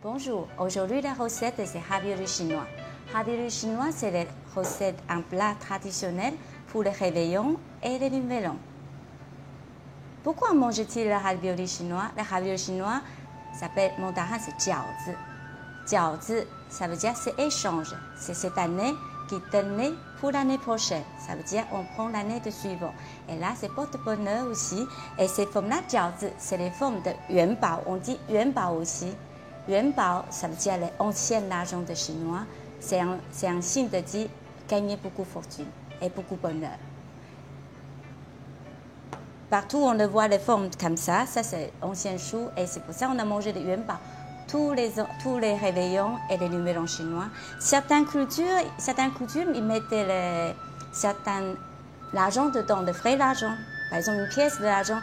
Bonjour, aujourd'hui la recette c'est ravioli chinois. Ravioli chinois c'est la recette, un plat traditionnel pour le réveillon et le nouvel an. Pourquoi mange-t-il le ravioli chinois? Le ravioli chinois s'appelle mandarin, c'est jiaozi. Jiaozi, ça veut dire c'est échange. C'est cette année qui tenait pour l'année prochaine. Ça veut dire on prend l'année de suivant. Et là, c'est porte-bonheur aussi. Et ces formes-là, jiaozi, c'est les formes de yuanbao. On dit yuanbao aussi. Yuanbao, ça veut dire l'ancien argent de chinois. C'est un signe de dire gagner beaucoup de fortune et beaucoup de bonheur. Partout, on le voit les formes comme ça. Ça, c'est ancien chou. Et c'est pour ça qu'on a mangé des yuanbao. Tous les réveillons et les nouvel an chinois. Certaines cultures, ils mettaient l'argent dedans, le vrai l'argent. Par exemple, une pièce de l'argent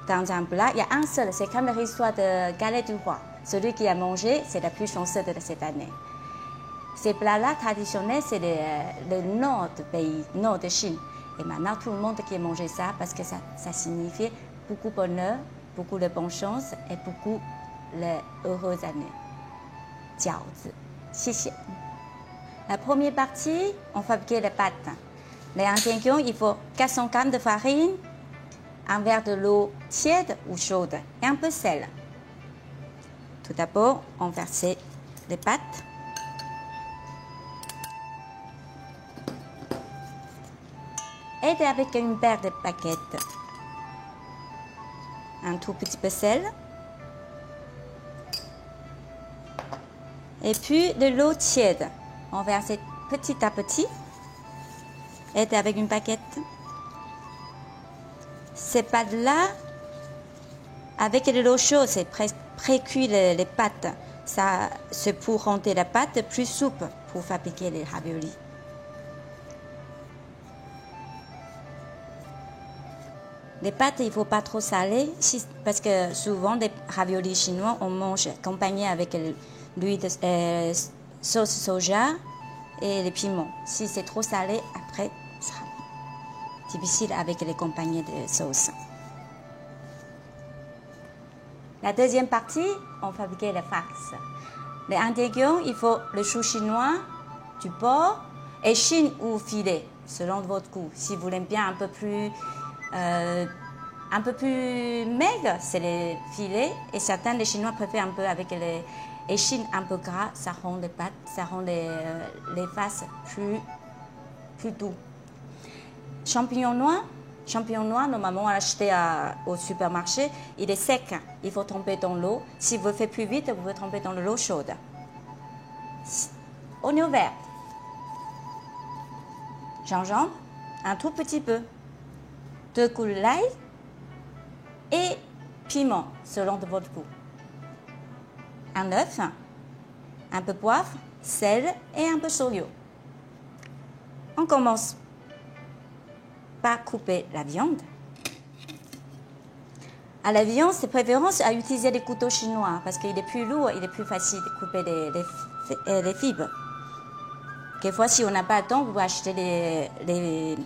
dans un plat. Il y a un seul, c'est comme l'histoire de galette du roi. Celui qui a mangé, c'est la plus chanceuse de cette année. Ces plats-là traditionnels, c'est le nord du pays, nord de Chine. Et maintenant, tout le monde qui a mangé ça, parce que ça signifiait beaucoup de bonheur, beaucoup de bonne chance et beaucoup les heureuses années. Jiaozi. Xixi. La première partie, on fabrique les pâtes. Les ingrédients, il faut 400 g de farine, un verre de l'eau tiède ou chaude et un peu de sel. Tout d'abord, on verse les pâtes. Et avec une paire de baguettes, un tout petit peu de sel. Et puis de l'eau tiède. On verse petit à petit. Et avec une baguette. Ces pâtes-là, avec de l'eau chaude, c'est pré-cuit les pâtes. Ça, c'est pour rendre la pâte plus souple pour fabriquer les raviolis. Les pâtes, il ne faut pas trop saler, parce que souvent, les raviolis chinois, on mange accompagné avec l'huile de sauce soja et les piments. Si c'est trop salé, après, ça sera difficile avec les compagnies de sauce. La deuxième partie, on fabrique les farces. Les ingrédients, il faut le chou chinois, du porc, échine ou filet, selon votre goût. Si vous l'aimez bien un peu plus maigre, c'est les filets. Et certains, les Chinois préfèrent un peu avec les échines un peu gras. Ça rend les pâtes, ça rend les faces plus doux. Champignons noirs, normalement acheté au supermarché, il est sec. Il faut tremper dans l'eau. Si vous le faites plus vite, vous pouvez tremper dans l'eau chaude. Oignon vert, gingembre, un tout petit peu. 2 coups d'ail et piment selon de votre goût. Un œuf, un peu de poivre, sel et un peu de soyo. On commence par couper la viande. À la viande, c'est préférence à utiliser des couteaux chinois parce qu'il est plus lourd, il est plus facile de couper les fibres. Quelquefois, si on n'a pas le temps, vous pouvez acheter les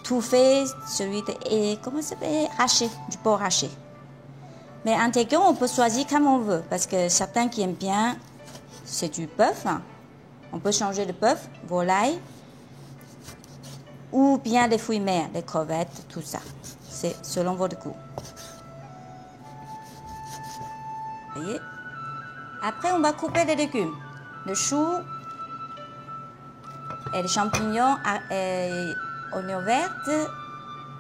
tout fait, celui de, comment ça s'appelle, haché, du porc haché. Mais intégral, on peut choisir comme on veut, parce que certains qui aiment bien, c'est du bœuf. On peut changer de bœuf, volaille, ou bien les fruits de mer, les crevettes, tout ça. C'est selon votre goût. Voyez? Après, on va couper les légumes. Le chou, et les champignons, oignons verts,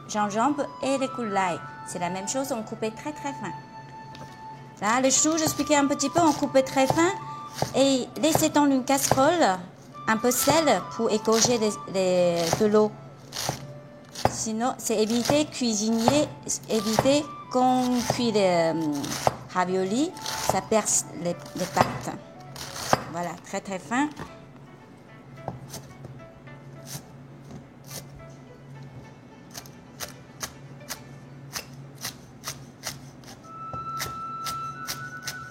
gingembre et les coups d'ail. C'est la même chose, on coupe très très fin. Là, le chou, j'expliquais un petit peu, on coupe très fin et laissez dans une casserole un peu de sel pour égorger de l'eau. Sinon, c'est éviter qu'on cuit les raviolis, ça perce les pâtes. Voilà, très très fin.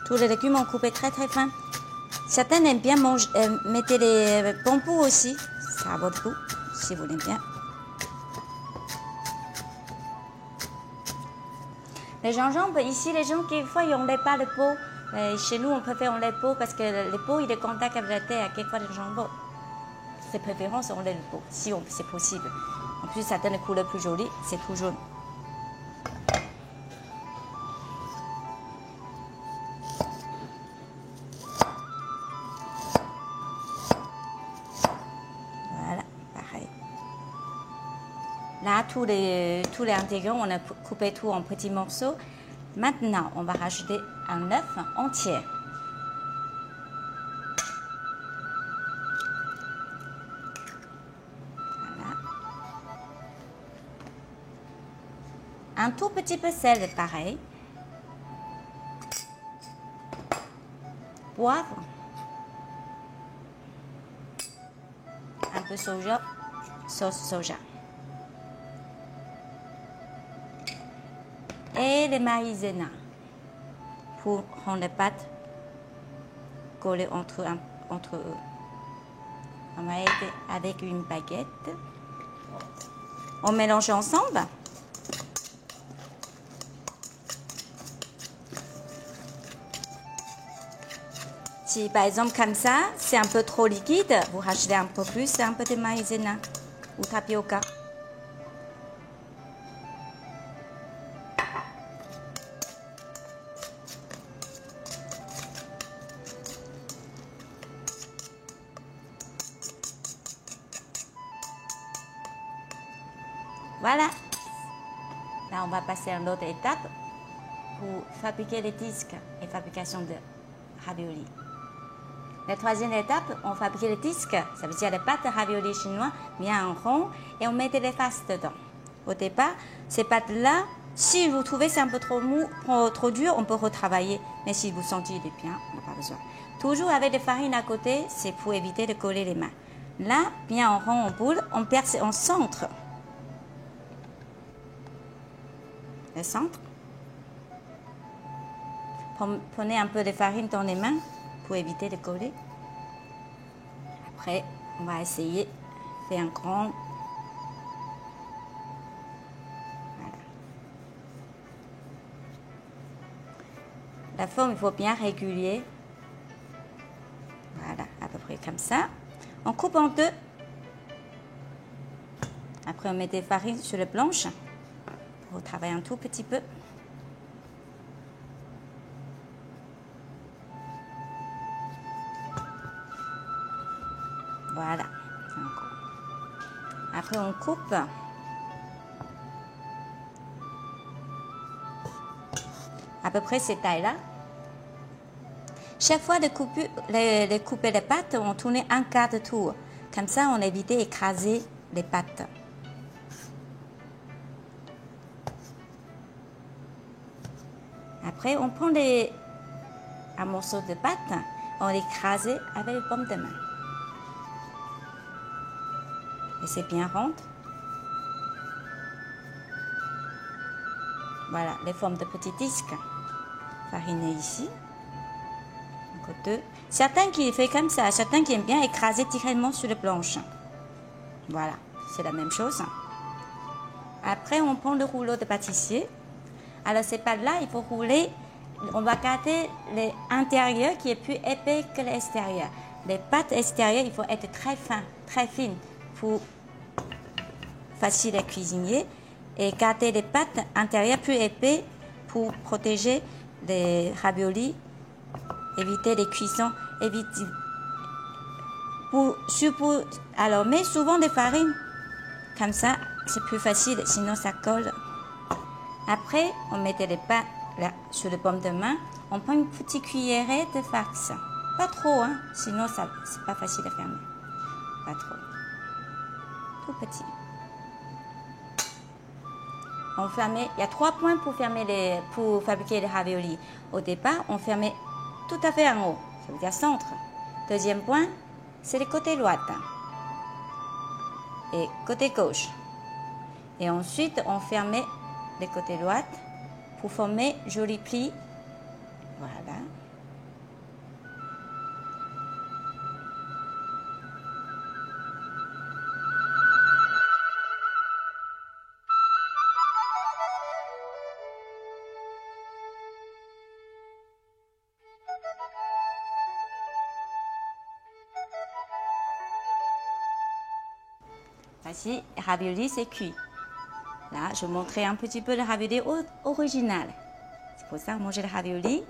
Tous les légumes ont coupé très très fin. Certains aiment bien mettre les bambous aussi. C'est à votre goût, si vous l'aimez bien. Les gingembre, ici, les gens qui, des fois, ils n'ont pas le pot Et chez nous, on préfère en lait pot parce que le pot, il est contact avec la terre, quelquefois le jambon. C'est préférence en lait pot, si c'est possible. En plus, ça donne une couleur plus jolie, c'est tout jaune. Voilà, pareil. Là, tous les ingrédients, on a coupé tout en petits morceaux. Maintenant, on va rajouter un œuf entier. Voilà. Un tout petit peu de sel, pareil. Poivre. Un peu soja, sauce soja. Et le maïzena pour rendre les pâtes collées entre eux. On va aider avec une baguette. On mélange ensemble. Si par exemple comme ça, c'est un peu trop liquide, vous rajoutez un peu plus, un peu de maïzena ou tapioca. Voilà. Là, on va passer à l'autre étape pour fabriquer les disques et fabrication de ravioli. La troisième étape, on fabrique les disques, ça veut dire les pâtes de ravioli chinois bien en rond et on met les faces dedans. Au départ, ces pâtes-là, si vous trouvez c'est un peu trop mou, trop dur, on peut retravailler. Mais si vous sentez qu'il est bien, on n'a pas besoin. Toujours avec des farines à côté, c'est pour éviter de coller les mains. Là, bien en rond, en boule, on perce en centre. Le centre. Prenez un peu de farine dans les mains pour éviter de coller. Après, on va essayer de faire un grand. Voilà. La forme, il faut bien régulier. Voilà, à peu près comme ça. On coupe en deux. Après, on met des farines sur les planches pour travailler un tout petit peu. Voilà. Après, on coupe. À peu près cette taille-là. Chaque fois de couper les pâtes, on tourne un quart de tour. Comme ça, on évite d'écraser les pâtes. Après, on prend un morceau de pâte, on l'écrase avec les pommes de main. Et c'est bien rond. Voilà, les formes de petits disques farinés ici. Certains qui font comme ça, certains qui aiment bien écraser directement sur les planches. Voilà, c'est la même chose. Après, on prend le rouleau de pâtissier. Alors, ces pâtes-là, il faut rouler. On va garder l'intérieur qui est plus épais que l'extérieur. Les pâtes extérieures, il faut être très fin, très fines pour facile à cuisiner. Et garder les pâtes intérieures plus épais pour protéger les raviolis. Éviter les cuissons, alors, mais souvent des farines, comme ça, c'est plus facile, sinon ça colle. Après, on met les pâtes là, sur les pommes de main, on prend une petite cuillerée de farce. Pas trop, hein, sinon c'est pas facile à fermer. Pas trop. Tout petit. On fermait, il y a 3 points pour fabriquer les raviolis. Au départ, on fermait tout à fait en haut, ça veut dire centre. Deuxième point, c'est le côté droit et côté gauche. Et ensuite, on fermait le côté droit pour former joli pli. Voilà. Voici, ravioli, c'est cuit. Là, je montrais un petit peu le ravioli original. C'est pour ça qu'on mange le ravioli.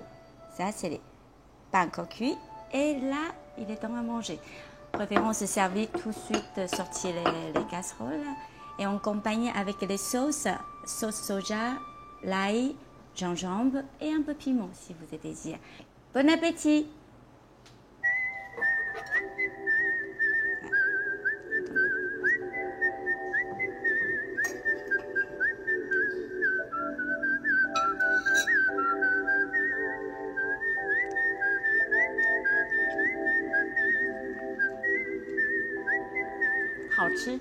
Ça, c'est les pains encore cuits. Et là, il est temps à manger. Préférons se servir tout de suite, sortir les casseroles et on accompagne avec les sauces soja, l'ail, gingembre et un peu piment si vous êtes désiré. Bon appétit! 好吃。